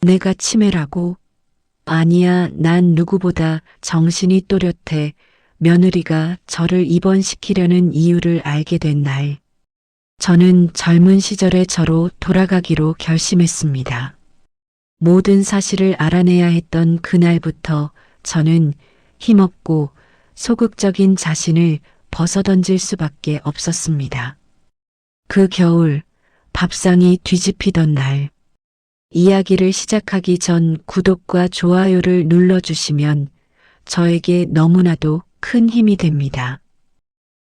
내가 치매라고? 아니야, 난 누구보다 정신이 또렷해. 며느리가 저를 입원시키려는 이유를 알게 된 날, 저는 젊은 시절의 저로 돌아가기로 결심했습니다. 모든 사실을 알아내야 했던 그날부터 저는 힘없고 소극적인 자신을 벗어던질 수밖에 없었습니다. 그 겨울, 밥상이 뒤집히던 날, 이야기를 시작하기 전 구독과 좋아요를 눌러주시면 저에게 너무나도 큰 힘이 됩니다.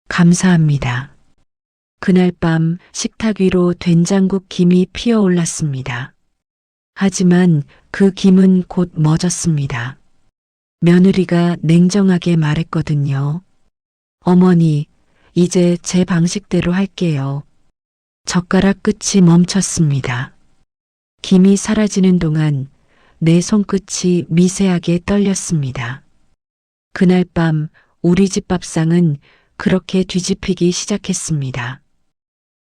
감사합니다. 그날 밤 식탁 위로 된장국 김이 피어올랐습니다. 하지만 그 김은 곧 멎었습니다. 며느리가 냉정하게 말했거든요. 어머니, 이제 제 방식대로 할게요. 젓가락 끝이 멈췄습니다. 김이 사라지는 동안 내 손끝이 미세하게 떨렸습니다. 그날 밤 우리 집 밥상은 그렇게 뒤집히기 시작했습니다.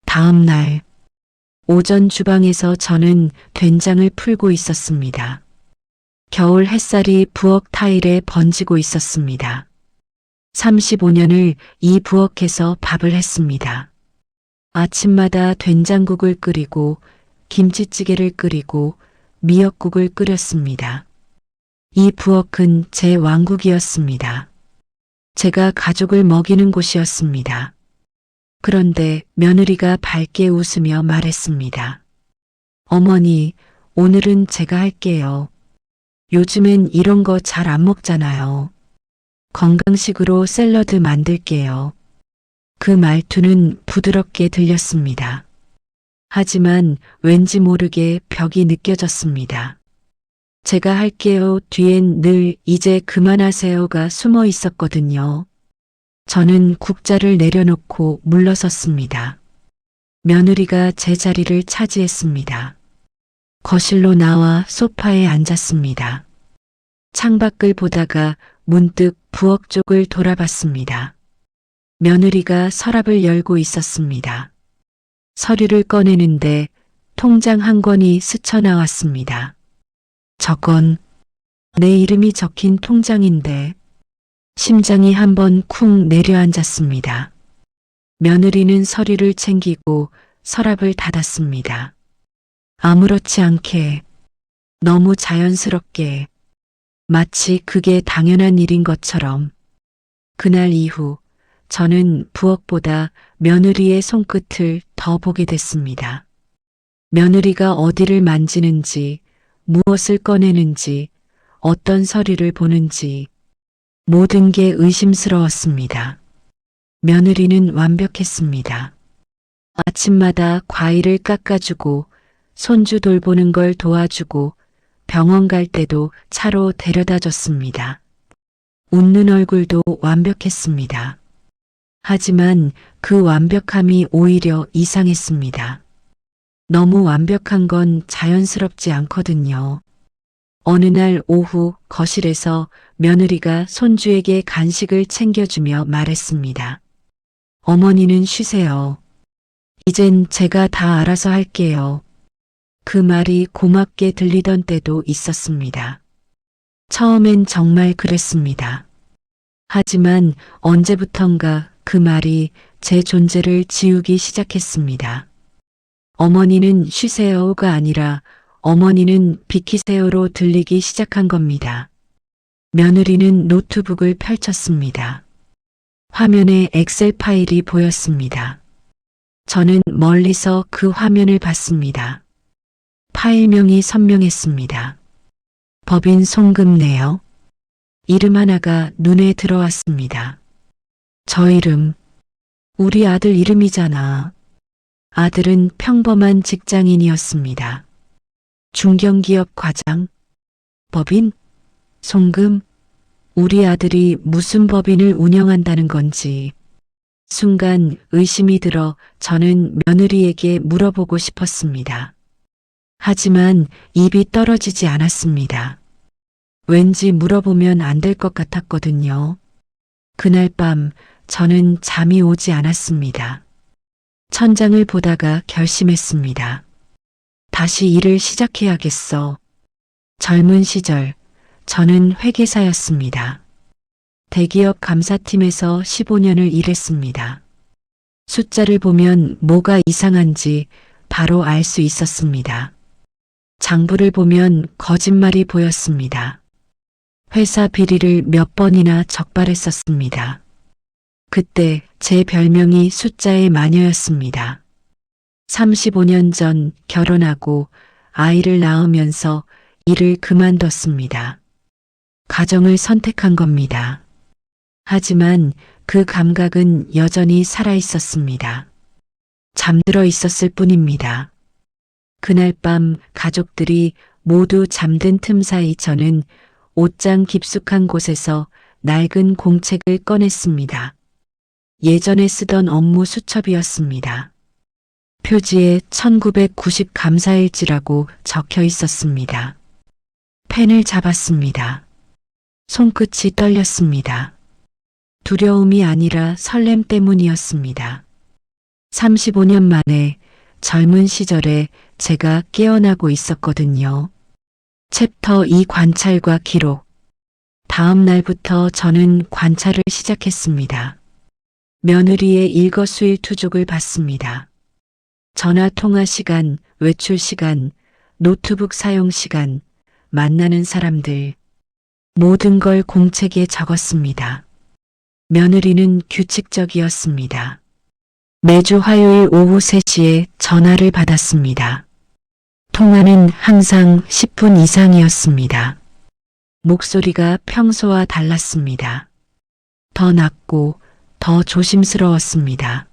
다음 날, 오전 주방에서 저는 된장을 풀고 있었습니다. 겨울 햇살이 부엌 타일에 번지고 있었습니다. 35년을 이 부엌에서 밥을 했습니다. 아침마다 된장국을 끓이고 김치찌개를 끓이고 미역국을 끓였습니다. 이 부엌은 제 왕국이었습니다. 제가 가족을 먹이는 곳이었습니다. 그런데 며느리가 밝게 웃으며 말했습니다. 어머니, 오늘은 제가 할게요. 요즘엔 이런 거 잘 안 먹잖아요. 건강식으로 샐러드 만들게요. 그 말투는 부드럽게 들렸습니다. 하지만 왠지 모르게 벽이 느껴졌습니다. 제가 할게요 뒤엔 늘 이제 그만하세요가 숨어 있었거든요. 저는 국자를 내려놓고 물러섰습니다. 며느리가 제 자리를 차지했습니다. 거실로 나와 소파에 앉았습니다. 창밖을 보다가 문득 부엌 쪽을 돌아봤습니다. 며느리가 서랍을 열고 있었습니다. 서류를 꺼내는데 통장 한 권이 스쳐 나왔습니다. 저건 내 이름이 적힌 통장인데. 심장이 한번 쿵 내려앉았습니다. 며느리는 서류를 챙기고 서랍을 닫았습니다. 아무렇지 않게, 너무 자연스럽게, 마치 그게 당연한 일인 것처럼. 그날 이후 저는 부엌보다 며느리의 손끝을 더 보게 됐습니다. 며느리가 어디를 만지는지, 무엇을 꺼내는지, 어떤 서류를 보는지, 모든 게 의심스러웠습니다. 며느리는 완벽했습니다. 아침마다 과일을 깎아주고 손주 돌보는 걸 도와주고 병원 갈 때도 차로 데려다 줬습니다. 웃는 얼굴도 완벽했습니다. 하지만 그 완벽함이 오히려 이상했습니다. 너무 완벽한 건 자연스럽지 않거든요. 어느 날 오후 거실에서 며느리가 손주에게 간식을 챙겨주며 말했습니다. 어머니는 쉬세요. 이젠 제가 다 알아서 할게요. 그 말이 고맙게 들리던 때도 있었습니다. 처음엔 정말 그랬습니다. 하지만 언제부턴가 그 말이 제 존재를 지우기 시작했습니다. 어머니는 쉬세요가 아니라 어머니는 비키세요로 들리기 시작한 겁니다. 며느리는 노트북을 펼쳤습니다. 화면에 엑셀 파일이 보였습니다. 저는 멀리서 그 화면을 봤습니다. 파일명이 선명했습니다. 법인 송금네요. 이름 하나가 눈에 들어왔습니다. 저 이름, 우리 아들 이름이잖아. 아들은 평범한 직장인이었습니다. 중견기업 과장, 법인, 송금, 우리 아들이 무슨 법인을 운영한다는 건지. 순간 의심이 들어 저는 며느리에게 물어보고 싶었습니다. 하지만 입이 떨어지지 않았습니다. 왠지 물어보면 안 될 것 같았거든요. 그날 밤 저는 잠이 오지 않았습니다. 천장을 보다가 결심했습니다. 다시 일을 시작해야겠어. 젊은 시절 저는 회계사였습니다. 대기업 감사팀에서 15년을 일했습니다. 숫자를 보면 뭐가 이상한지 바로 알 수 있었습니다. 장부를 보면 거짓말이 보였습니다. 회사 비리를 몇 번이나 적발했었습니다. 그때 제 별명이 숫자의 마녀였습니다. 35년 전 결혼하고 아이를 낳으면서 일을 그만뒀습니다. 가정을 선택한 겁니다. 하지만 그 감각은 여전히 살아 있었습니다. 잠들어 있었을 뿐입니다. 그날 밤 가족들이 모두 잠든 틈 사이 저는 옷장 깊숙한 곳에서 낡은 공책을 꺼냈습니다. 예전에 쓰던 업무 수첩이었습니다. 표지에 1990 감사일지라고 적혀 있었습니다. 펜을 잡았습니다. 손끝이 떨렸습니다. 두려움이 아니라 설렘 때문이었습니다. 35년 만에 젊은 시절에 제가 깨어나고 있었거든요. 챕터 2 관찰과 기록. 다음 날부터 저는 관찰을 시작했습니다. 며느리의 일거수일투족을 봤습니다. 전화 통화 시간, 외출 시간, 노트북 사용 시간, 만나는 사람들, 모든 걸 공책에 적었습니다. 며느리는 규칙적이었습니다. 매주 화요일 오후 3시에 전화를 받았습니다. 통화는 항상 10분 이상이었습니다. 목소리가 평소와 달랐습니다. 더 낮고 더 조심스러웠습니다.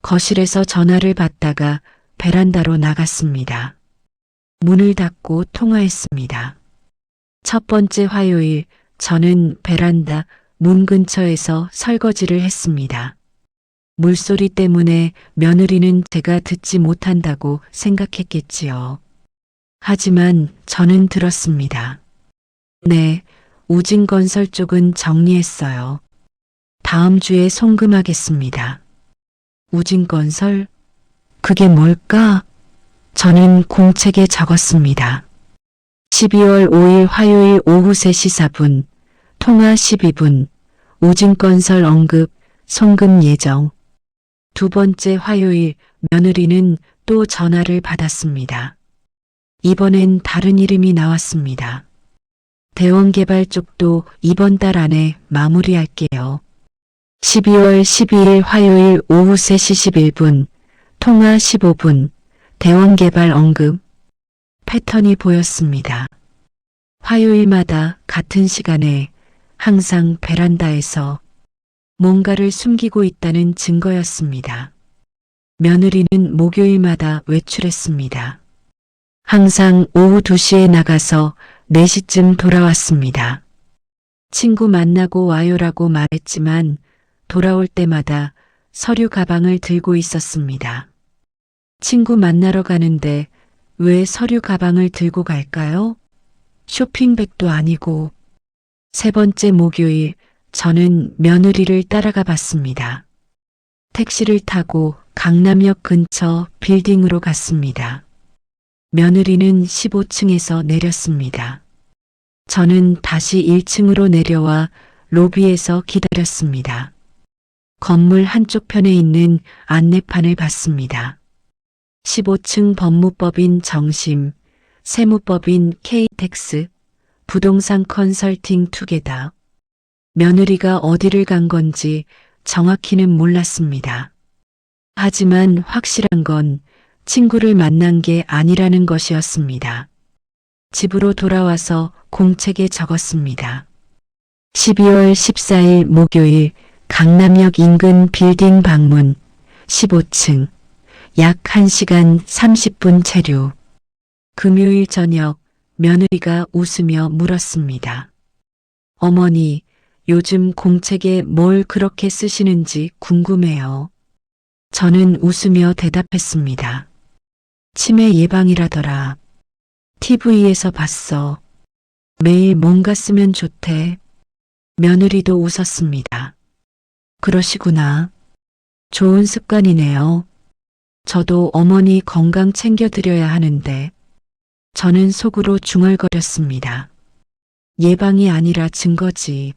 거실에서 전화를 받다가 베란다로 나갔습니다. 문을 닫고 통화했습니다. 첫 번째 화요일 저는 베란다 문 근처에서 설거지를 했습니다. 물소리 때문에 며느리는 제가 듣지 못한다고 생각했겠지요. 하지만 저는 들었습니다. 네, 우진건설 쪽은 정리했어요. 다음 주에 송금하겠습니다. 우진건설? 그게 뭘까? 저는 공책에 적었습니다. 12월 5일 화요일 오후 3시 4분, 통화 12분, 우진건설 언급, 송금 예정. 두 번째 화요일 며느리는 또 전화를 받았습니다. 이번엔 다른 이름이 나왔습니다. 대원개발 쪽도 이번 달 안에 마무리할게요. 12월 12일 화요일 오후 3시 11분, 통화 15분, 대원개발 언급. 패턴이 보였습니다. 화요일마다 같은 시간에 항상 베란다에서 뭔가를 숨기고 있다는 증거였습니다. 며느리는 목요일마다 외출했습니다. 항상 오후 2시에 나가서 4시쯤 돌아왔습니다. 친구 만나고 와요라고 말했지만 돌아올 때마다 서류 가방을 들고 있었습니다. 친구 만나러 가는데 왜 서류 가방을 들고 갈까요? 쇼핑백도 아니고. 세 번째 목요일 저는 며느리를 따라가 봤습니다. 택시를 타고 강남역 근처 빌딩으로 갔습니다. 며느리는 15층에서 내렸습니다. 저는 다시 1층으로 내려와 로비에서 기다렸습니다. 건물 한쪽 편에 있는 안내판을 봤습니다. 15층 법무법인 정심, 세무법인 K텍스, 부동산 컨설팅 투게더. 며느리가 어디를 간 건지 정확히는 몰랐습니다. 하지만 확실한 건 친구를 만난 게 아니라는 것이었습니다. 집으로 돌아와서 공책에 적었습니다. 12월 14일 목요일 강남역 인근 빌딩 방문 15층 약 1시간 30분 체류. 금요일 저녁 며느리가 웃으며 물었습니다. 어머니, 요즘 공책에 뭘 그렇게 쓰시는지 궁금해요. 저는 웃으며 대답했습니다. 치매 예방이라더라. TV에서 봤어. 매일 뭔가 쓰면 좋대. 며느리도 웃었습니다. 그러시구나. 좋은 습관이네요. 저도 어머니 건강 챙겨드려야 하는데. 저는 속으로 중얼거렸습니다. 예방이 아니라 증거지.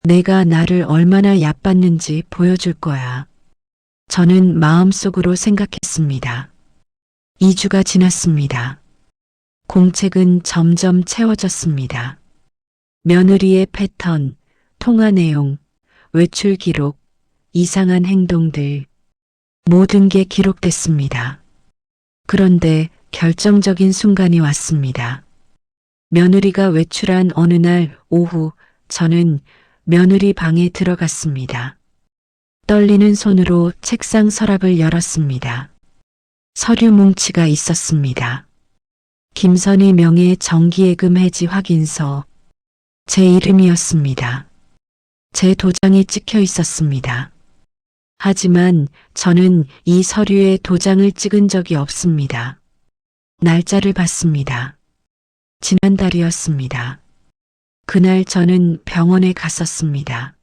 내가 나를 얼마나 얕봤는지 보여줄 거야. 저는 마음속으로 생각했습니다. 2주가 지났습니다. 공책은 점점 채워졌습니다. 며느리의 패턴, 통화 내용, 외출 기록, 이상한 행동들, 모든 게 기록됐습니다. 그런데 결정적인 순간이 왔습니다. 며느리가 외출한 어느 날 오후 저는 며느리 방에 들어갔습니다. 떨리는 손으로 책상 서랍을 열었습니다. 서류 뭉치가 있었습니다. 김선희 명의 정기예금 해지 확인서, 제 이름이었습니다. 제 도장이 찍혀 있었습니다. 하지만 저는 이 서류에 도장을 찍은 적이 없습니다. 날짜를 봤습니다. 지난달이었습니다. 그날 저는 병원에 갔었습니다.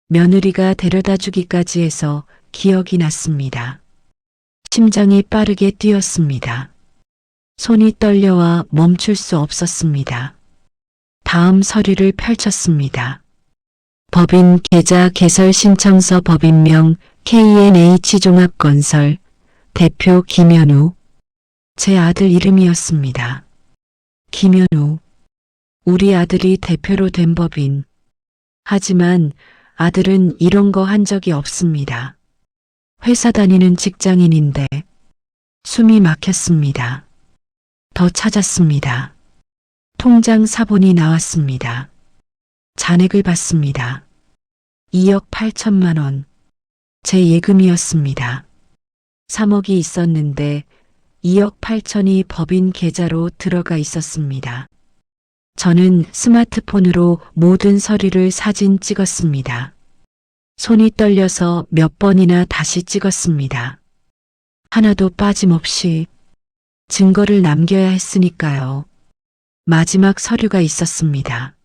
며느리가 데려다 주기까지 해서 기억이 났습니다. 심장이 빠르게 뛰었습니다. 손이 떨려와 멈출 수 없었습니다. 다음 서류를 펼쳤습니다. 법인 계좌 개설 신청서 법인명 KNH종합건설 대표 김현우. 제 아들 이름이었습니다. 김현우. 우리 아들이 대표로 된 법인. 하지만 아들은 이런 거 한 적이 없습니다. 회사 다니는 직장인인데 숨이 막혔습니다. 더 찾았습니다. 통장 사본이 나왔습니다. 잔액을 봤습니다. 2억 8천만 원. 제 예금이었습니다. 3억이 있었는데 2억 8천이 법인 계좌로 들어가 있었습니다. 저는 스마트폰으로 모든 서류를 사진 찍었습니다. 손이 떨려서 몇 번이나 다시 찍었습니다. 하나도 빠짐없이 증거를 남겨야 했으니까요. 마지막 서류가 있었습니다.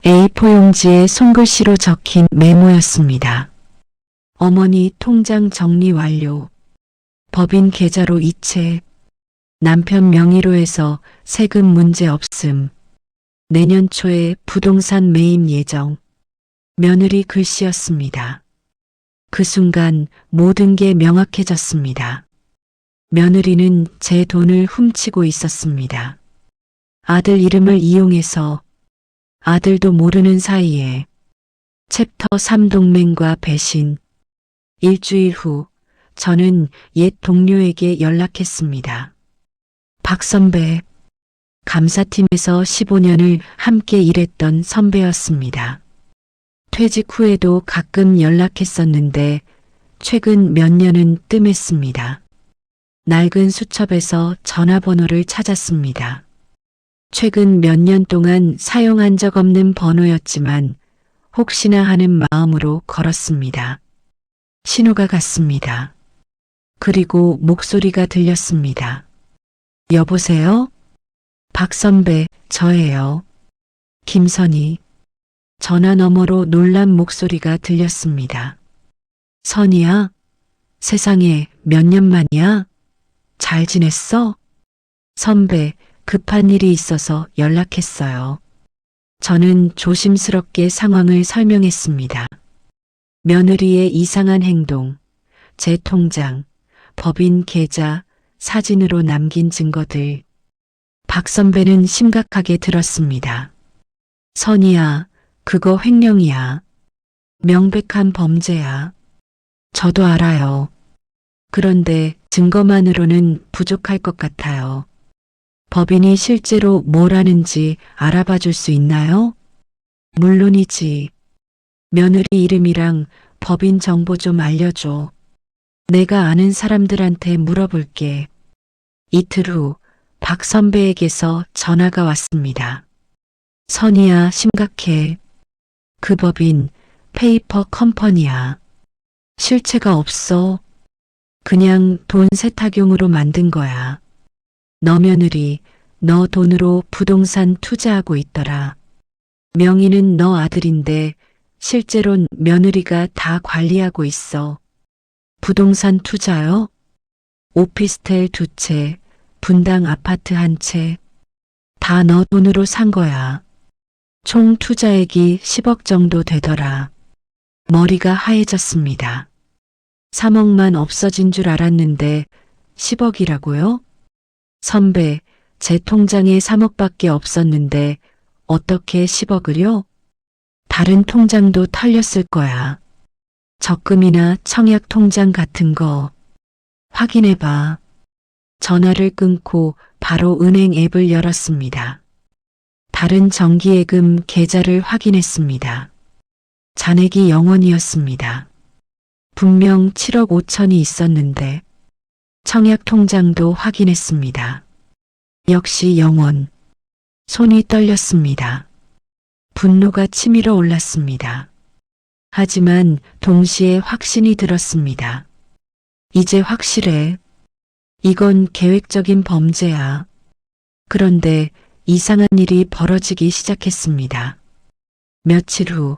A4 용지에 손글씨로 적힌 메모였습니다. 어머니 통장 정리 완료. 법인 계좌로 이체. 남편 명의로 해서 세금 문제 없음. 내년 초에 부동산 매입 예정. 며느리 글씨였습니다. 그 순간 모든 게 명확해졌습니다. 며느리는 제 돈을 훔치고 있었습니다. 아들 이름을 이용해서 아들도 모르는 사이에 챕터 3 동맹과 배신. 일주일 후 저는 옛 동료에게 연락했습니다. 박 선배, 감사팀에서 15년을 함께 일했던 선배였습니다. 퇴직 후에도 가끔 연락했었는데 최근 몇 년은 뜸했습니다. 낡은 수첩에서 전화번호를 찾았습니다. 최근 몇 년 동안 사용한 적 없는 번호였지만 혹시나 하는 마음으로 걸었습니다. 신호가 갔습니다. 그리고 목소리가 들렸습니다. 여보세요? 박 선배, 저예요. 김선희. 전화 너머로 놀란 목소리가 들렸습니다. 선희야? 세상에 몇 년 만이야? 잘 지냈어? 선배, 급한 일이 있어서 연락했어요. 저는 조심스럽게 상황을 설명했습니다. 며느리의 이상한 행동, 제 통장, 법인 계좌, 사진으로 남긴 증거들. 박 선배는 심각하게 들었습니다. 선희야, 그거 횡령이야. 명백한 범죄야. 저도 알아요. 그런데 증거만으로는 부족할 것 같아요. 법인이 실제로 뭘 하는지 알아봐 줄 수 있나요? 물론이지. 며느리 이름이랑 법인 정보 좀 알려줘. 내가 아는 사람들한테 물어볼게. 이틀 후 박 선배에게서 전화가 왔습니다. 선희야, 심각해. 그 법인 페이퍼 컴퍼니야. 실체가 없어. 그냥 돈 세탁용으로 만든 거야. 너 며느리, 너 돈으로 부동산 투자하고 있더라. 명의는 너 아들인데 실제론 며느리가 다 관리하고 있어. 부동산 투자요? 오피스텔 2채, 분당 아파트 한 채. 다 너 돈으로 산 거야. 총 투자액이 10억 정도 되더라. 머리가 하얘졌습니다. 3억만 없어진 줄 알았는데 10억이라고요? 선배, 제 통장에 3억밖에 없었는데 어떻게 10억을요? 다른 통장도 털렸을 거야. 적금이나 청약 통장 같은 거 확인해봐. 전화를 끊고 바로 은행 앱을 열었습니다. 다른 정기예금 계좌를 확인했습니다. 잔액이 0원이었습니다. 분명 7억 5천이 있었는데 청약 통장도 확인했습니다. 역시 0원. 손이 떨렸습니다. 분노가 치밀어 올랐습니다. 하지만 동시에 확신이 들었습니다. 이제 확실해. 이건 계획적인 범죄야. 그런데 이상한 일이 벌어지기 시작했습니다. 며칠 후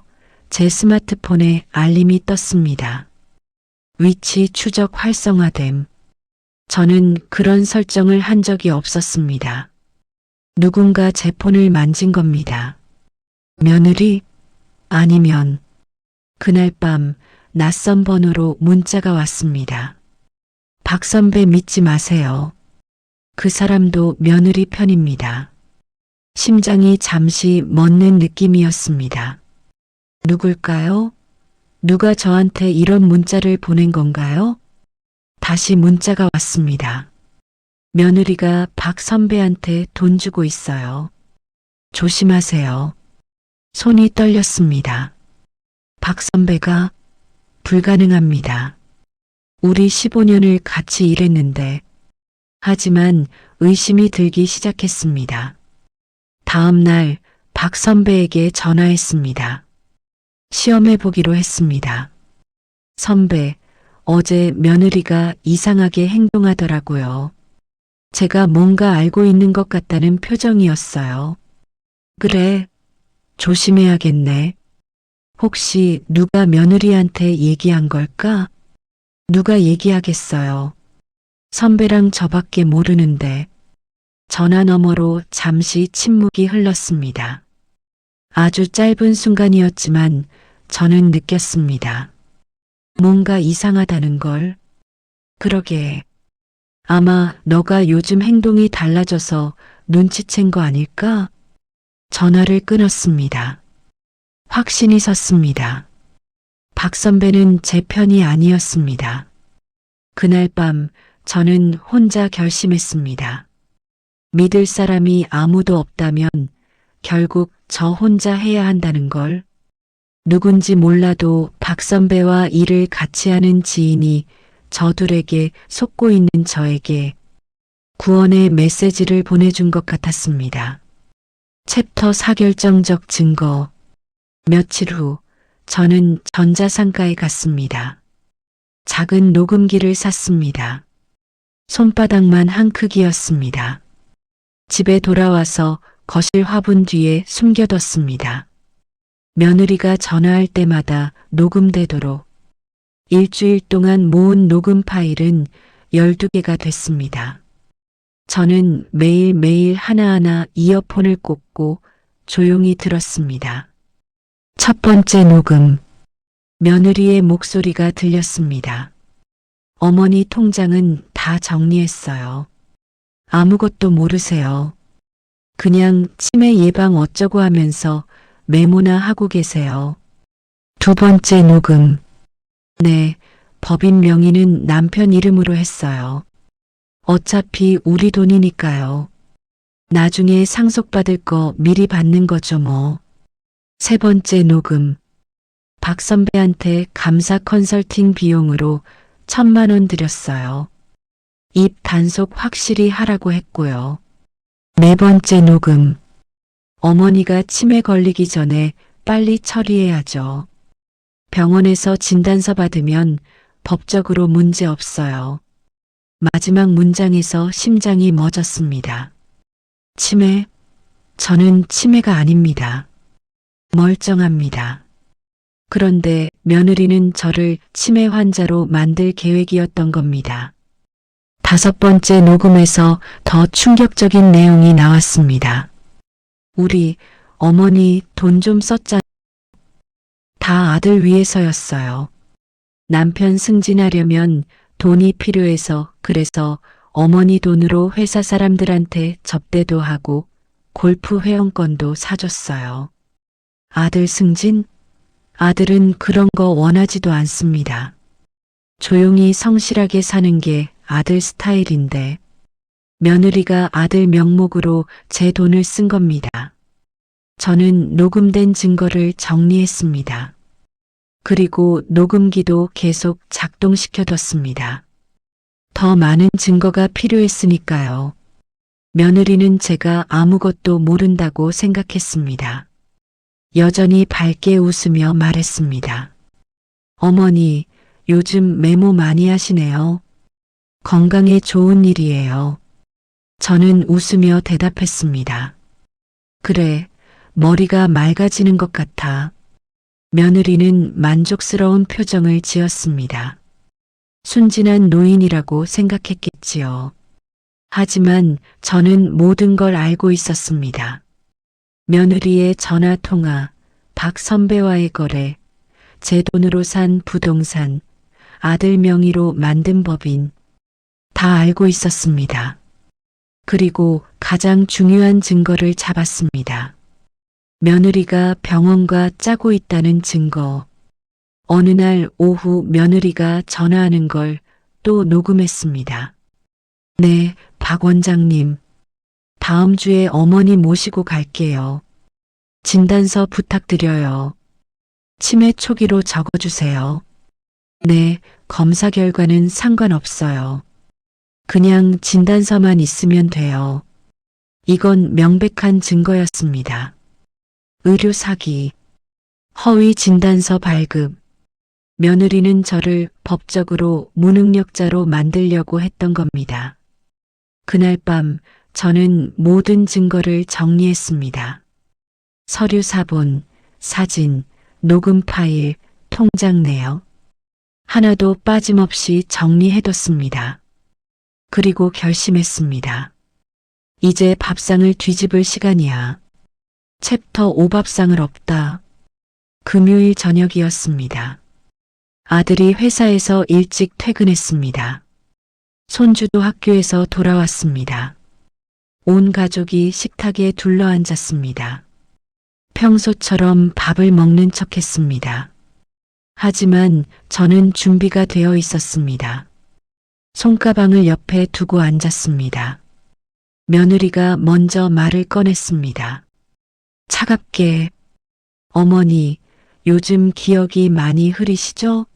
제 스마트폰에 알림이 떴습니다. 위치 추적 활성화됨. 저는 그런 설정을 한 적이 없었습니다. 누군가 제 폰을 만진 겁니다. 며느리? 아니면 그날 밤 낯선 번호로 문자가 왔습니다. 박 선배 믿지 마세요. 그 사람도 며느리 편입니다. 심장이 잠시 멎는 느낌이었습니다. 누굴까요? 누가 저한테 이런 문자를 보낸 건가요? 다시 문자가 왔습니다. 며느리가 박 선배한테 돈 주고 있어요. 조심하세요. 손이 떨렸습니다. 박 선배가 불가능합니다. 우리 15년을 같이 일했는데. 하지만 의심이 들기 시작했습니다. 다음 날 박 선배에게 전화했습니다. 시험해 보기로 했습니다. 선배, 어제 며느리가 이상하게 행동하더라고요. 제가 뭔가 알고 있는 것 같다는 표정이었어요. 그래, 조심해야겠네. 혹시 누가 며느리한테 얘기한 걸까? 누가 얘기하겠어요. 선배랑 저밖에 모르는데. 전화 너머로 잠시 침묵이 흘렀습니다. 아주 짧은 순간이었지만 저는 느꼈습니다. 뭔가 이상하다는 걸. 그러게. 아마 너가 요즘 행동이 달라져서 눈치챈 거 아닐까? 전화를 끊었습니다. 확신이 섰습니다. 박 선배는 제 편이 아니었습니다. 그날 밤 저는 혼자 결심했습니다. 믿을 사람이 아무도 없다면 결국 저 혼자 해야 한다는 걸. 누군지 몰라도 박 선배와 일을 같이 하는 지인이 저들에게 속고 있는 저에게 구원의 메시지를 보내준 것 같았습니다. 챕터 4 결정적 증거. 며칠 후 저는 전자상가에 갔습니다. 작은 녹음기를 샀습니다. 손바닥만 한 크기였습니다. 집에 돌아와서 거실 화분 뒤에 숨겨뒀습니다. 며느리가 전화할 때마다 녹음되도록. 일주일 동안 모은 녹음 파일은 12개가 됐습니다. 저는 매일매일 하나하나 이어폰을 꽂고 조용히 들었습니다. 첫 번째 녹음. 며느리의 목소리가 들렸습니다. 어머니 통장은 다 정리했어요. 아무것도 모르세요. 그냥 치매 예방 어쩌고 하면서 메모나 하고 계세요. 두 번째 녹음. 네, 법인 명의는 남편 이름으로 했어요. 어차피 우리 돈이니까요. 나중에 상속받을 거 미리 받는 거죠 뭐. 세 번째 녹음. 박 선배한테 감사 컨설팅 비용으로 1,000만 원 드렸어요. 입 단속 확실히 하라고 했고요. 네 번째 녹음. 어머니가 치매 걸리기 전에 빨리 처리해야죠. 병원에서 진단서 받으면 법적으로 문제 없어요. 마지막 문장에서 심장이 멎었습니다. 치매? 저는 치매가 아닙니다. 멀쩡합니다. 그런데 며느리는 저를 치매 환자로 만들 계획이었던 겁니다. 5번째 녹음에서 더 충격적인 내용이 나왔습니다. 우리 어머니 돈 좀 썼잖아. 다 아들 위해서였어요. 남편 승진하려면 돈이 필요해서 그래서 어머니 돈으로 회사 사람들한테 접대도 하고 골프 회원권도 사줬어요. 아들 승진? 아들은 그런 거 원하지도 않습니다. 조용히 성실하게 사는 게 아들 스타일인데 며느리가 아들 명목으로 제 돈을 쓴 겁니다. 저는 녹음된 증거를 정리했습니다. 그리고 녹음기도 계속 작동시켜뒀습니다. 더 많은 증거가 필요했으니까요. 며느리는 제가 아무것도 모른다고 생각했습니다. 여전히 밝게 웃으며 말했습니다. 어머니, 요즘 메모 많이 하시네요. 건강에 좋은 일이에요. 저는 웃으며 대답했습니다. 그래, 머리가 맑아지는 것 같아. 며느리는 만족스러운 표정을 지었습니다. 순진한 노인이라고 생각했겠지요. 하지만 저는 모든 걸 알고 있었습니다. 며느리의 전화 통화, 박 선배와의 거래, 제 돈으로 산 부동산, 아들 명의로 만든 법인, 다 알고 있었습니다. 그리고 가장 중요한 증거를 잡았습니다. 며느리가 병원과 짜고 있다는 증거. 어느 날 오후 며느리가 전화하는 걸 또 녹음했습니다. 네, 박 원장님. 다음 주에 어머니 모시고 갈게요. 진단서 부탁드려요. 치매 초기로 적어주세요. 네, 검사 결과는 상관없어요. 그냥 진단서만 있으면 돼요. 이건 명백한 증거였습니다. 의료 사기, 허위 진단서 발급. 며느리는 저를 법적으로 무능력자로 만들려고 했던 겁니다. 그날 밤 저는 모든 증거를 정리했습니다. 서류 사본, 사진, 녹음 파일, 통장 내역. 하나도 빠짐없이 정리해뒀습니다. 그리고 결심했습니다. 이제 밥상을 뒤집을 시간이야. 챕터 5 밥상을 없다. 금요일 저녁이었습니다. 아들이 회사에서 일찍 퇴근했습니다. 손주도 학교에서 돌아왔습니다. 온 가족이 식탁에 둘러앉았습니다. 평소처럼 밥을 먹는 척했습니다. 하지만 저는 준비가 되어 있었습니다. 손가방을 옆에 두고 앉았습니다. 며느리가 먼저 말을 꺼냈습니다. 차갑게, 어머니, 요즘 기억이 많이 흐리시죠?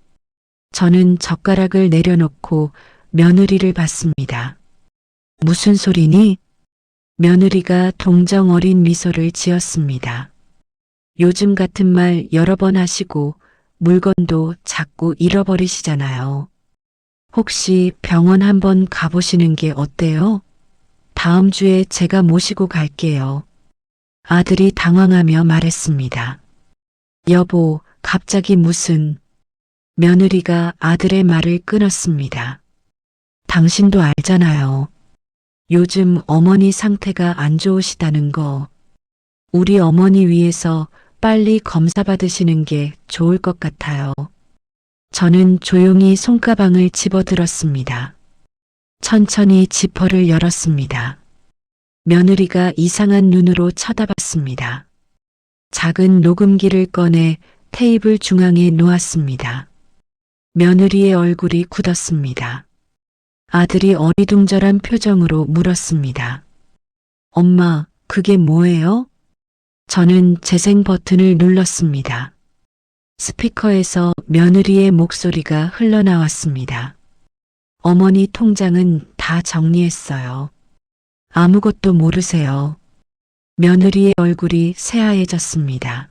저는 젓가락을 내려놓고 며느리를 봤습니다. 무슨 소리니? 며느리가 동정 어린 미소를 지었습니다. 요즘 같은 말 여러 번 하시고 물건도 자꾸 잃어버리시잖아요. 혹시 병원 한번 가보시는 게 어때요? 다음 주에 제가 모시고 갈게요. 아들이 당황하며 말했습니다. 여보, 갑자기 무슨... 며느리가 아들의 말을 끊었습니다. 당신도 알잖아요. 요즘 어머니 상태가 안 좋으시다는 거. 우리 어머니 위해서 빨리 검사 받으시는 게 좋을 것 같아요. 저는 조용히 손가방을 집어들었습니다. 천천히 지퍼를 열었습니다. 며느리가 이상한 눈으로 쳐다봤습니다. 작은 녹음기를 꺼내 테이블 중앙에 놓았습니다. 며느리의 얼굴이 굳었습니다. 아들이 어리둥절한 표정으로 물었습니다. 엄마, 그게 뭐예요? 저는 재생 버튼을 눌렀습니다. 스피커에서 며느리의 목소리가 흘러나왔습니다. 어머니 통장은 다 정리했어요. 아무것도 모르세요. 며느리의 얼굴이 새하얘졌습니다.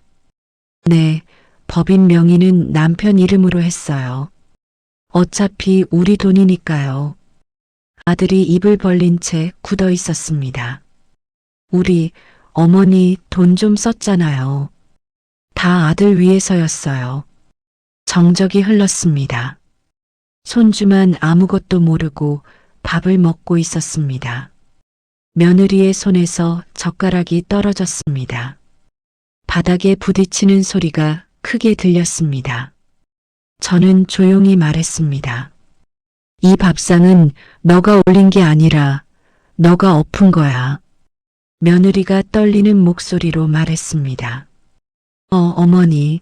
네, 법인 명의는 남편 이름으로 했어요. 어차피 우리 돈이니까요. 아들이 입을 벌린 채 굳어 있었습니다. 우리 어머니 돈 좀 썼잖아요. 다 아들 위해서였어요. 정적이 흘렀습니다. 손주만 아무것도 모르고 밥을 먹고 있었습니다. 며느리의 손에서 젓가락이 떨어졌습니다. 바닥에 부딪히는 소리가 크게 들렸습니다. 저는 조용히 말했습니다. 이 밥상은 너가 올린 게 아니라 너가 엎은 거야. 며느리가 떨리는 목소리로 말했습니다. 어머니,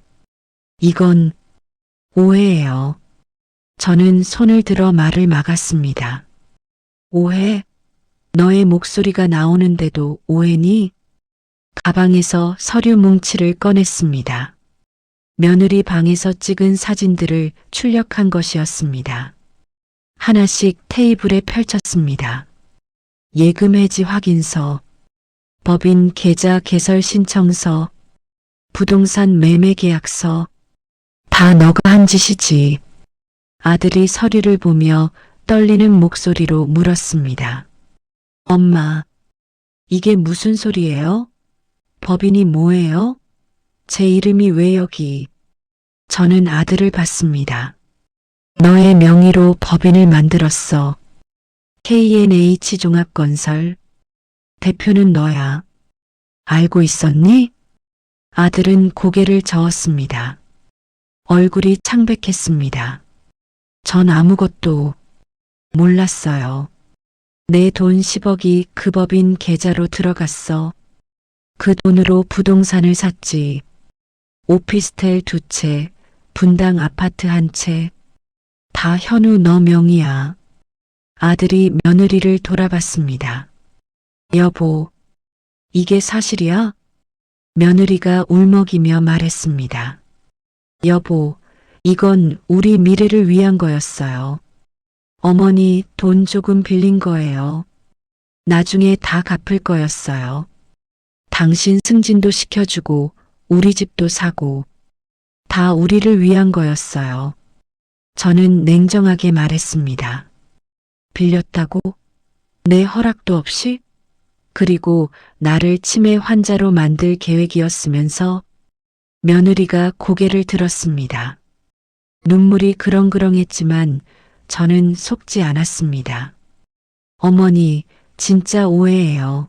이건 오해예요. 저는 손을 들어 말을 막았습니다. 오해? 너의 목소리가 나오는데도 오해니? 가방에서 서류 뭉치를 꺼냈습니다. 며느리 방에서 찍은 사진들을 출력한 것이었습니다. 하나씩 테이블에 펼쳤습니다. 예금 해지 확인서, 법인 계좌 개설 신청서, 부동산 매매 계약서, 다 너가 한 짓이지. 아들이 서류를 보며 떨리는 목소리로 물었습니다. 엄마, 이게 무슨 소리예요? 법인이 뭐예요? 제 이름이 왜 여기? 저는 아들을 봤습니다. 너의 명의로 법인을 만들었어. KNH 종합건설. 대표는 너야. 알고 있었니? 아들은 고개를 저었습니다. 얼굴이 창백했습니다. 전 아무것도 몰랐어요. 내 돈 10억이 그 법인 계좌로 들어갔어. 그 돈으로 부동산을 샀지. 오피스텔 2채, 분당 아파트 1채. 다 현우 너 명의야. 아들이 며느리를 돌아봤습니다. 여보, 이게 사실이야? 며느리가 울먹이며 말했습니다. 여보, 이건 우리 미래를 위한 거였어요. 어머니 돈 조금 빌린 거예요. 나중에 다 갚을 거였어요. 당신 승진도 시켜주고 우리 집도 사고 다 우리를 위한 거였어요. 저는 냉정하게 말했습니다. 빌렸다고? 내 허락도 없이? 그리고 나를 치매 환자로 만들 계획이었으면서 며느리가 고개를 들었습니다. 눈물이 그렁그렁했지만 저는 속지 않았습니다. 어머니, 진짜 오해예요.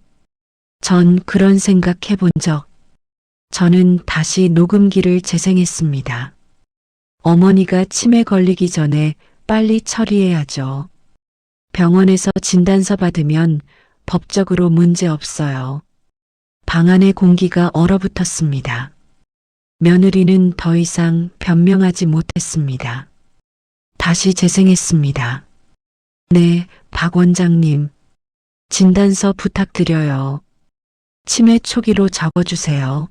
전 그런 생각 해본 적. 저는 다시 녹음기를 재생했습니다. 어머니가 치매 걸리기 전에 빨리 처리해야죠. 병원에서 진단서 받으면 법적으로 문제 없어요. 방 안의 공기가 얼어붙었습니다. 며느리는 더 이상 변명하지 못했습니다. 다시 재생했습니다. 네, 박 원장님. 진단서 부탁드려요. 치매 초기로 적어주세요.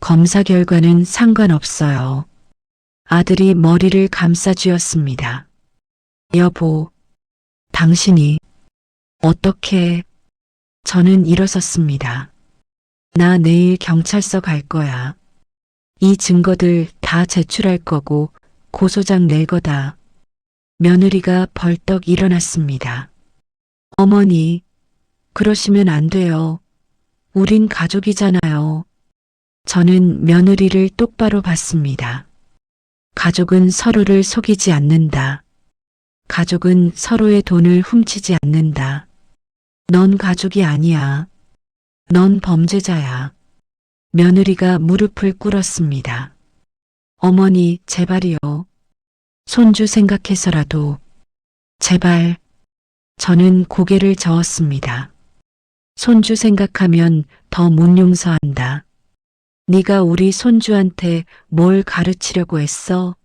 검사 결과는 상관없어요. 아들이 머리를 감싸쥐었습니다. 여보, 당신이 어떻게... 저는 일어섰습니다. 나 내일 경찰서 갈 거야. 이 증거들 다 제출할 거고 고소장 낼 거다. 며느리가 벌떡 일어났습니다. 어머니, 그러시면 안 돼요. 우린 가족이잖아요. 저는 며느리를 똑바로 봤습니다. 가족은 서로를 속이지 않는다. 가족은 서로의 돈을 훔치지 않는다. 넌 가족이 아니야. 넌 범죄자야. 며느리가 무릎을 꿇었습니다. 어머니, 제발이요. 손주 생각해서라도. 제발. 저는 고개를 저었습니다. 손주 생각하면 더 못 용서한다. 네가 우리 손주한테 뭘 가르치려고 했어?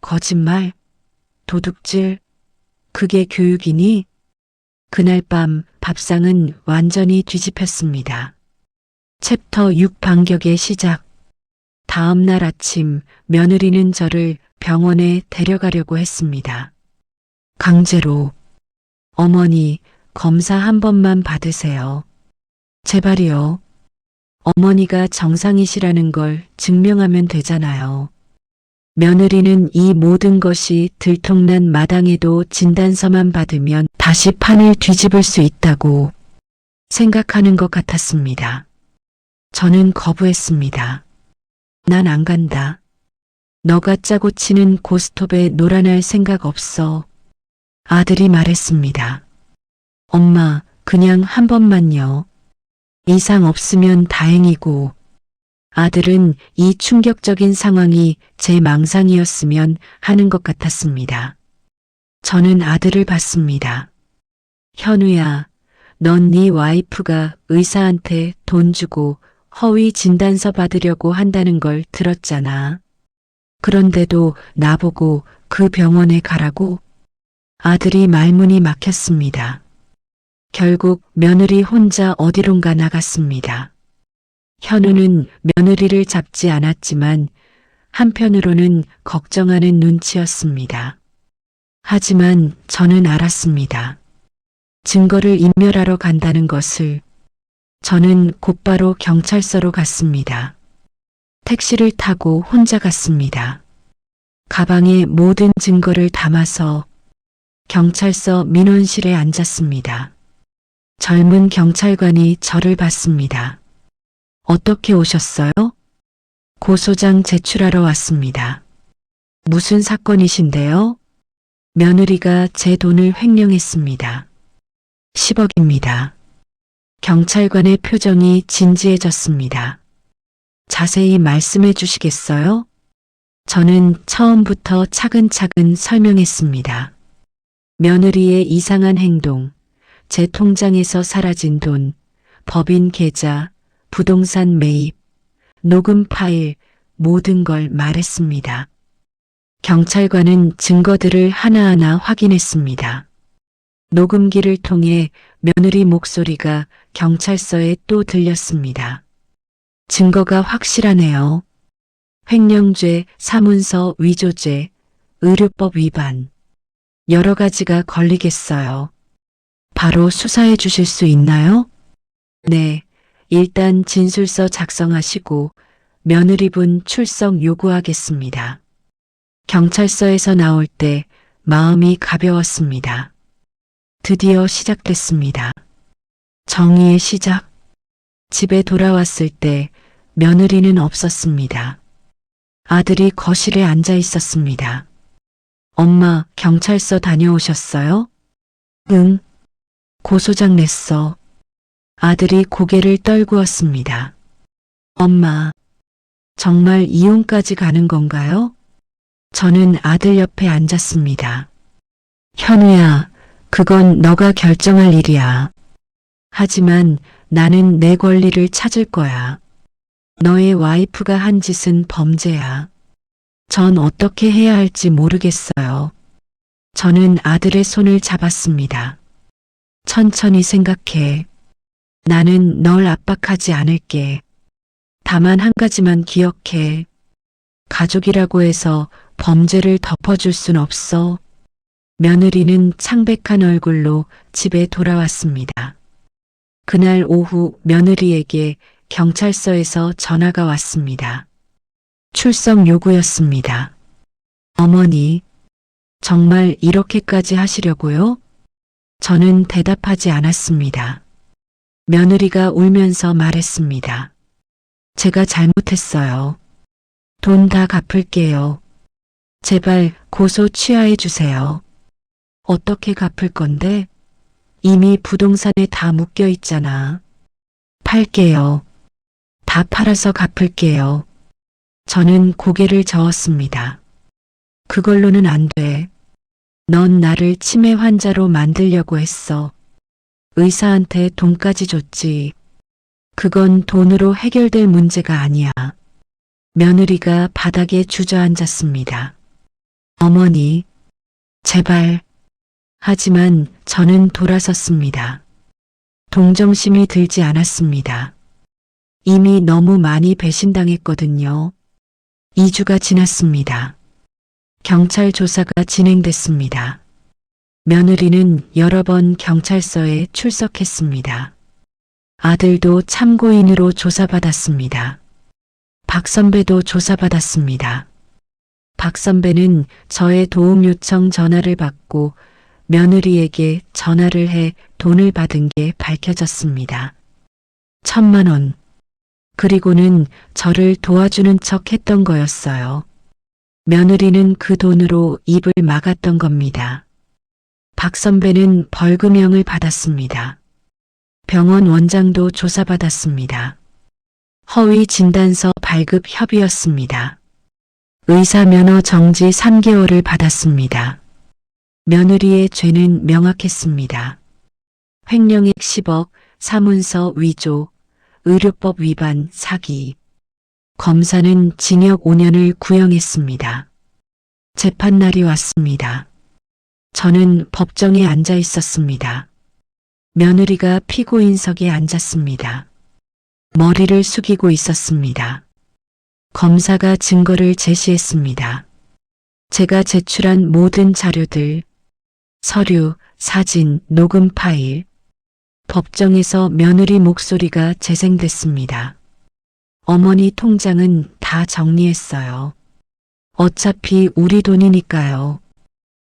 거짓말? 도둑질? 그게 교육이니? 그날 밤 밥상은 완전히 뒤집혔습니다. 챕터 6 반격의 시작. 다음 날 아침 며느리는 저를 병원에 데려가려고 했습니다. 강제로. 어머니, 검사 한 번만 받으세요. 제발이요. 어머니가 정상이시라는 걸 증명하면 되잖아요. 며느리는 이 모든 것이 들통난 마당에도 진단서만 받으면 다시 판을 뒤집을 수 있다고 생각하는 것 같았습니다. 저는 거부했습니다. 난 안 간다. 너가 짜고 치는 고스톱에 놀아날 생각 없어. 아들이 말했습니다. 엄마, 그냥 한 번만요. 이상 없으면 다행이고. 아들은 이 충격적인 상황이 제 망상이었으면 하는 것 같았습니다. 저는 아들을 봤습니다. 현우야, 넌 네 와이프가 의사한테 돈 주고 허위 진단서 받으려고 한다는 걸 들었잖아. 그런데도 나보고 그 병원에 가라고? 아들이 말문이 막혔습니다. 결국 며느리 혼자 어디론가 나갔습니다. 현우는 며느리를 잡지 않았지만 한편으로는 걱정하는 눈치였습니다. 하지만 저는 알았습니다. 증거를 인멸하러 간다는 것을. 저는 곧바로 경찰서로 갔습니다. 택시를 타고 혼자 갔습니다. 가방에 모든 증거를 담아서 경찰서 민원실에 앉았습니다. 젊은 경찰관이 저를 봤습니다. 어떻게 오셨어요? 고소장 제출하러 왔습니다. 무슨 사건이신데요? 며느리가 제 돈을 횡령했습니다. 10억입니다. 경찰관의 표정이 진지해졌습니다. 자세히 말씀해 주시겠어요? 저는 처음부터 차근차근 설명했습니다. 며느리의 이상한 행동, 제 통장에서 사라진 돈, 법인 계좌, 부동산 매입, 녹음 파일, 모든 걸 말했습니다. 경찰관은 증거들을 하나하나 확인했습니다. 녹음기를 통해 며느리 목소리가 경찰서에 또 들렸습니다. 증거가 확실하네요. 횡령죄, 사문서 위조죄, 의료법 위반. 여러 가지가 걸리겠어요. 바로 수사해 주실 수 있나요? 네, 일단 진술서 작성하시고 며느리분 출석 요구하겠습니다. 경찰서에서 나올 때 마음이 가벼웠습니다. 드디어 시작됐습니다. 정의의 시작. 집에 돌아왔을 때 며느리는 없었습니다. 아들이 거실에 앉아 있었습니다. 엄마, 경찰서 다녀오셨어요? 응. 고소장 냈어. 아들이 고개를 떨구었습니다. 엄마, 정말 이혼까지 가는 건가요? 저는 아들 옆에 앉았습니다. 현우야, 그건 너가 결정할 일이야. 하지만 나는 내 권리를 찾을 거야. 너의 와이프가 한 짓은 범죄야. 전 어떻게 해야 할지 모르겠어요. 저는 아들의 손을 잡았습니다. 천천히 생각해. 나는 널 압박하지 않을게. 다만 한 가지만 기억해. 가족이라고 해서 범죄를 덮어줄 순 없어. 며느리는 창백한 얼굴로 집에 돌아왔습니다. 그날 오후 며느리에게 경찰서에서 전화가 왔습니다. 출석 요구였습니다. 어머니, 정말 이렇게까지 하시려고요? 저는 대답하지 않았습니다. 며느리가 울면서 말했습니다. 제가 잘못했어요. 돈 다 갚을게요. 제발 고소 취하해 주세요. 어떻게 갚을 건데? 이미 부동산에 다 묶여 있잖아. 팔게요. 다 팔아서 갚을게요. 저는 고개를 저었습니다. 그걸로는 안 돼. 넌 나를 치매 환자로 만들려고 했어. 의사한테 돈까지 줬지. 그건 돈으로 해결될 문제가 아니야. 며느리가 바닥에 주저앉았습니다. 어머니, 제발. 하지만 저는 돌아섰습니다. 동정심이 들지 않았습니다. 이미 너무 많이 배신당했거든요. 2주가 지났습니다. 경찰 조사가 진행됐습니다. 며느리는 여러 번 경찰서에 출석했습니다. 아들도 참고인으로 조사받았습니다. 박 선배도 조사받았습니다. 박 선배는 저의 도움 요청 전화를 받고 며느리에게 전화를 해 돈을 받은 게 밝혀졌습니다. 1,000만 원. 그리고는 저를 도와주는 척 했던 거였어요. 며느리는 그 돈으로 입을 막았던 겁니다. 박 선배는 벌금형을 받았습니다. 병원 원장도 조사받았습니다. 허위 진단서 발급 협의였습니다. 의사 면허 정지 3개월을 받았습니다. 며느리의 죄는 명확했습니다. 횡령액 10억, 사문서 위조, 의료법 위반, 사기. 검사는 징역 5년을 구형했습니다. 재판날이 왔습니다. 저는 법정에 앉아 있었습니다. 며느리가 피고인석에 앉았습니다. 머리를 숙이고 있었습니다. 검사가 증거를 제시했습니다. 제가 제출한 모든 자료들, 서류, 사진, 녹음 파일. 법정에서 며느리 목소리가 재생됐습니다. 어머니 통장은 다 정리했어요. 어차피 우리 돈이니까요.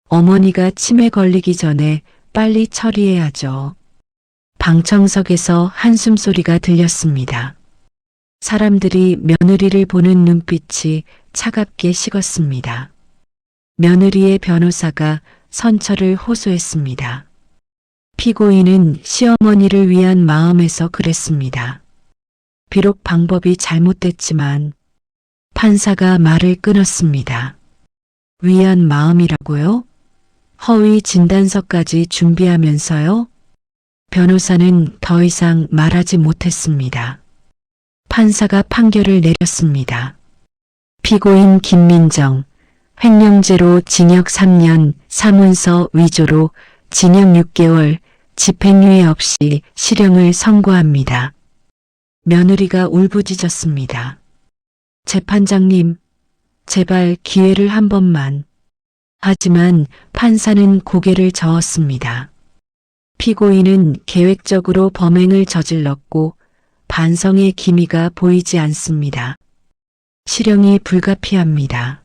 어머니가 치매 걸리기 전에 빨리 처리해야죠. 방청석에서 한숨 소리가 들렸습니다. 사람들이 며느리를 보는 눈빛이 차갑게 식었습니다. 며느리의 변호사가 선처를 호소했습니다. 피고인은 시어머니를 위한 마음에서 그랬습니다. 비록 방법이 잘못됐지만 판사가 말을 끊었습니다. 위한 마음이라고요? 허위 진단서까지 준비하면서요? 변호사는 더 이상 말하지 못했습니다. 판사가 판결을 내렸습니다. 피고인 김민정, 횡령죄로 징역 3년, 사문서 위조로 징역 6개월, 집행유예 없이 실형을 선고합니다. 며느리가 울부짖었습니다. 재판장님, 제발 기회를 한 번만. 하지만 판사는 고개를 저었습니다. 피고인은 계획적으로 범행을 저질렀고 반성의 기미가 보이지 않습니다. 실형이 불가피합니다.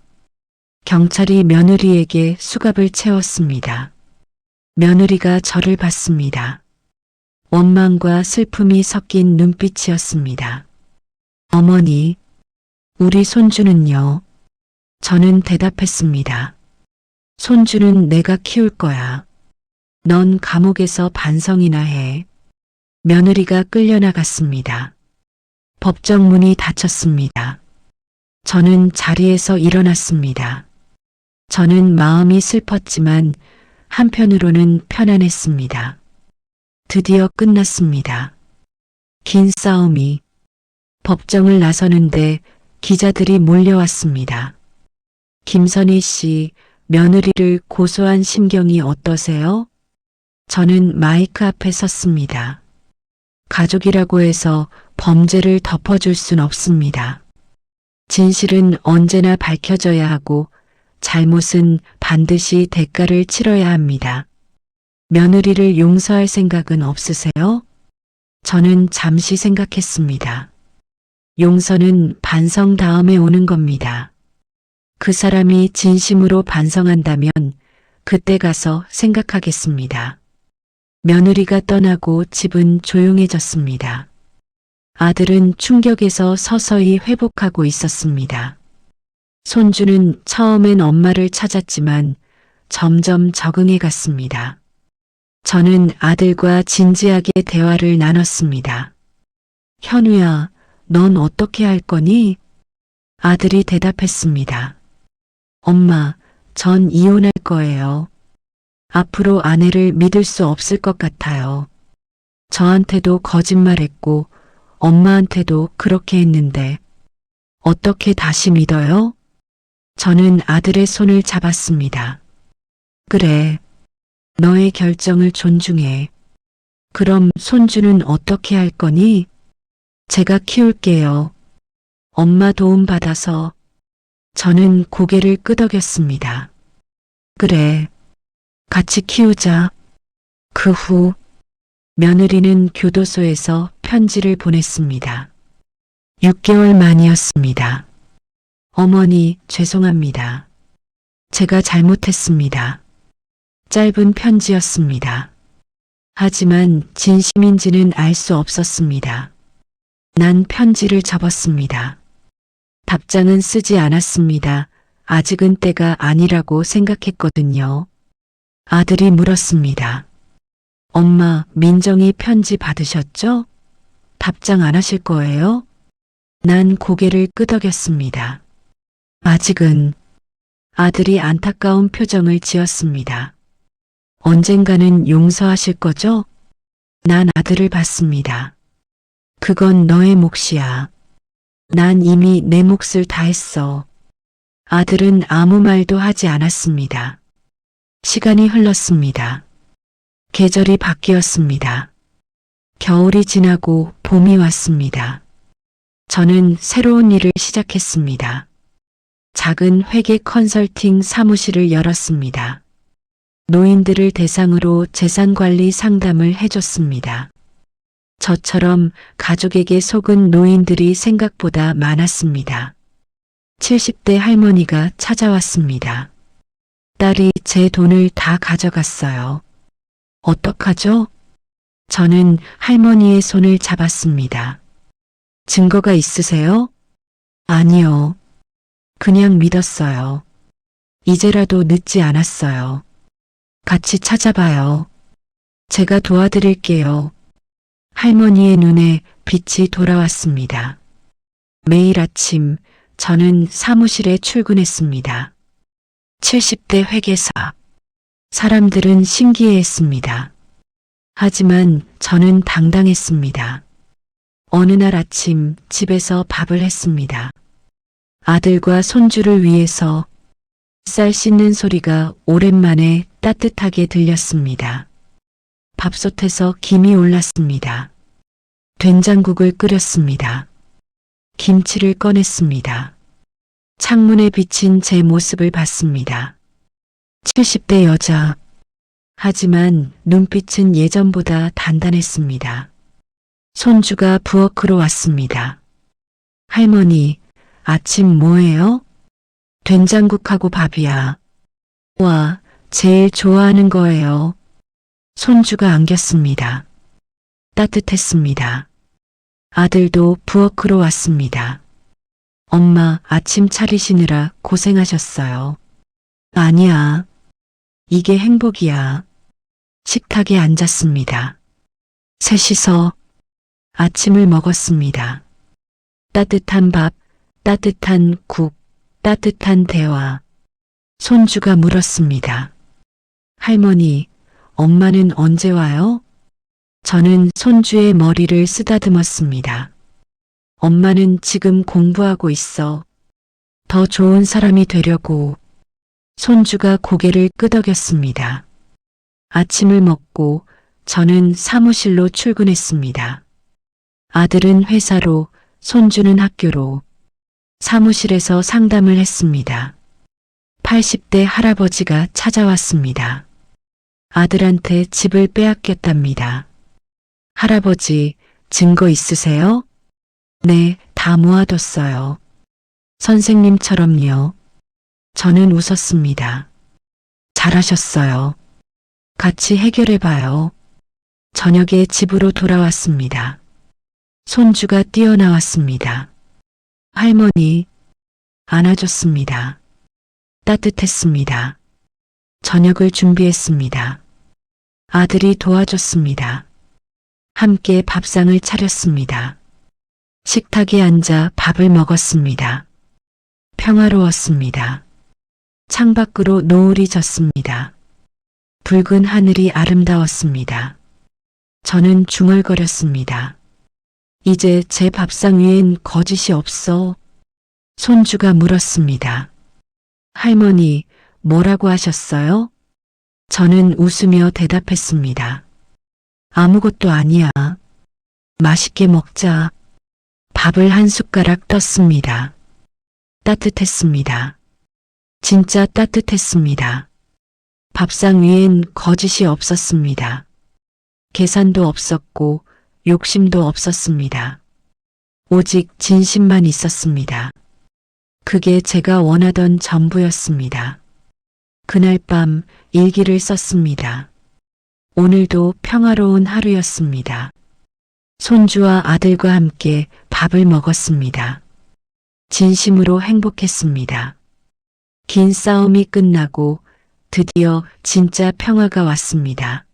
경찰이 며느리에게 수갑을 채웠습니다. 며느리가 저를 봤습니다. 원망과 슬픔이 섞인 눈빛이었습니다. 어머니, 우리 손주는요? 저는 대답했습니다. 손주는 내가 키울 거야. 넌 감옥에서 반성이나 해. 며느리가 끌려나갔습니다. 법정 문이 닫혔습니다. 저는 자리에서 일어났습니다. 저는 마음이 슬펐지만 한편으로는 편안했습니다. 드디어 끝났습니다. 긴 싸움이. 법정을 나서는데 기자들이 몰려왔습니다. 김선희 씨, 며느리를 고소한 심경이 어떠세요? 저는 마이크 앞에 섰습니다. 가족이라고 해서 범죄를 덮어줄 순 없습니다. 진실은 언제나 밝혀져야 하고 잘못은 반드시 대가를 치러야 합니다. 며느리를 용서할 생각은 없으세요? 저는 잠시 생각했습니다. 용서는 반성 다음에 오는 겁니다. 그 사람이 진심으로 반성한다면 그때 가서 생각하겠습니다. 며느리가 떠나고 집은 조용해졌습니다. 아들은 충격에서 서서히 회복하고 있었습니다. 손주는 처음엔 엄마를 찾았지만 점점 적응해 갔습니다. 저는 아들과 진지하게 대화를 나눴습니다. 현우야, 넌 어떻게 할 거니? 아들이 대답했습니다. 엄마, 전 이혼할 거예요. 앞으로 아내를 믿을 수 없을 것 같아요. 저한테도 거짓말했고 엄마한테도 그렇게 했는데 어떻게 다시 믿어요? 저는 아들의 손을 잡았습니다. 그래, 너의 결정을 존중해. 그럼 손주는 어떻게 할 거니? 제가 키울게요. 엄마 도움 받아서. 저는 고개를 끄덕였습니다. 그래, 같이 키우자. 그 후 며느리는 교도소에서 편지를 보냈습니다. 6개월 만이었습니다. 어머니, 죄송합니다. 제가 잘못했습니다. 짧은 편지였습니다. 하지만 진심인지는 알 수 없었습니다. 난 편지를 접었습니다. 답장은 쓰지 않았습니다. 아직은 때가 아니라고 생각했거든요. 아들이 물었습니다. 엄마, 민정이 편지 받으셨죠? 답장 안 하실 거예요? 난 고개를 끄덕였습니다. 아직은. 아들이 안타까운 표정을 지었습니다. 언젠가는 용서하실 거죠? 난 아들을 봤습니다. 그건 너의 몫이야. 난 이미 내 몫을 다했어. 아들은 아무 말도 하지 않았습니다. 시간이 흘렀습니다. 계절이 바뀌었습니다. 겨울이 지나고 봄이 왔습니다. 저는 새로운 일을 시작했습니다. 작은 회계 컨설팅 사무실을 열었습니다. 노인들을 대상으로 재산관리 상담을 해줬습니다. 저처럼 가족에게 속은 노인들이 생각보다 많았습니다. 70대 할머니가 찾아왔습니다. 딸이 제 돈을 다 가져갔어요. 어떡하죠? 저는 할머니의 손을 잡았습니다. 증거가 있으세요? 아니요. 그냥 믿었어요. 이제라도 늦지 않았어요. 같이 찾아봐요. 제가 도와드릴게요. 할머니의 눈에 빛이 돌아왔습니다. 매일 아침 저는 사무실에 출근했습니다. 70대 회계사. 사람들은 신기해했습니다. 하지만 저는 당당했습니다. 어느 날 아침 집에서 밥을 했습니다. 아들과 손주를 위해서 쌀 씻는 소리가 오랜만에 따뜻하게 들렸습니다. 밥솥에서 김이 올랐습니다. 된장국을 끓였습니다. 김치를 꺼냈습니다. 창문에 비친 제 모습을 봤습니다. 70대 여자. 하지만 눈빛은 예전보다 단단했습니다. 손주가 부엌으로 왔습니다. 할머니, 아침 뭐예요? 된장국하고 밥이야. 와, 제일 좋아하는 거예요. 손주가 안겼습니다. 따뜻했습니다. 아들도 부엌으로 왔습니다. 엄마, 아침 차리시느라 고생하셨어요. 아니야. 이게 행복이야. 식탁에 앉았습니다. 셋이서 아침을 먹었습니다. 따뜻한 밥, 따뜻한 국, 따뜻한 대화. 손주가 물었습니다. 할머니, 엄마는 언제 와요? 저는 손주의 머리를 쓰다듬었습니다. 엄마는 지금 공부하고 있어. 더 좋은 사람이 되려고. 손주가 고개를 끄덕였습니다. 아침을 먹고 저는 사무실로 출근했습니다. 아들은 회사로, 손주는 학교로. 사무실에서 상담을 했습니다. 80대 할아버지가 찾아왔습니다. 아들한테 집을 빼앗겼답니다. 할아버지, 증거 있으세요? 네, 다 모아뒀어요. 선생님처럼요. 저는 웃었습니다. 잘하셨어요. 같이 해결해봐요. 저녁에 집으로 돌아왔습니다. 손주가 뛰어나왔습니다. 할머니, 안아줬습니다. 따뜻했습니다. 저녁을 준비했습니다. 아들이 도와줬습니다. 함께 밥상을 차렸습니다. 식탁에 앉아 밥을 먹었습니다. 평화로웠습니다. 창밖으로 노을이 졌습니다. 붉은 하늘이 아름다웠습니다. 저는 중얼거렸습니다. 이제 제 밥상 위엔 거짓이 없어. 손주가 물었습니다. 할머니, 뭐라고 하셨어요? 저는 웃으며 대답했습니다. 아무것도 아니야. 맛있게 먹자. 밥을 한 숟가락 떴습니다. 따뜻했습니다. 진짜 따뜻했습니다. 밥상 위엔 거짓이 없었습니다. 계산도 없었고 욕심도 없었습니다. 오직 진심만 있었습니다. 그게 제가 원하던 전부였습니다. 그날 밤 일기를 썼습니다. 오늘도 평화로운 하루였습니다. 손주와 아들과 함께 밥을 먹었습니다. 진심으로 행복했습니다. 긴 싸움이 끝나고 드디어 진짜 평화가 왔습니다.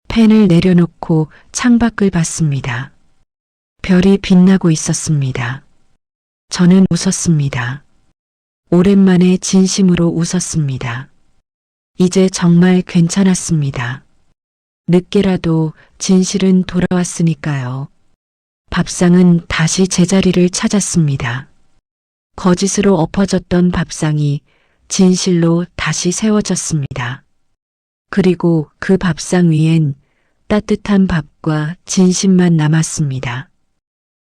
펜을 내려놓고 창밖을 봤습니다. 별이 빛나고 있었습니다. 저는 웃었습니다. 오랜만에 진심으로 웃었습니다. 이제 정말 괜찮았습니다. 늦게라도 진실은 돌아왔으니까요. 밥상은 다시 제자리를 찾았습니다. 거짓으로 엎어졌던 밥상이 진실로 다시 세워졌습니다. 그리고 그 밥상 위엔 따뜻한 밥과 진심만 남았습니다.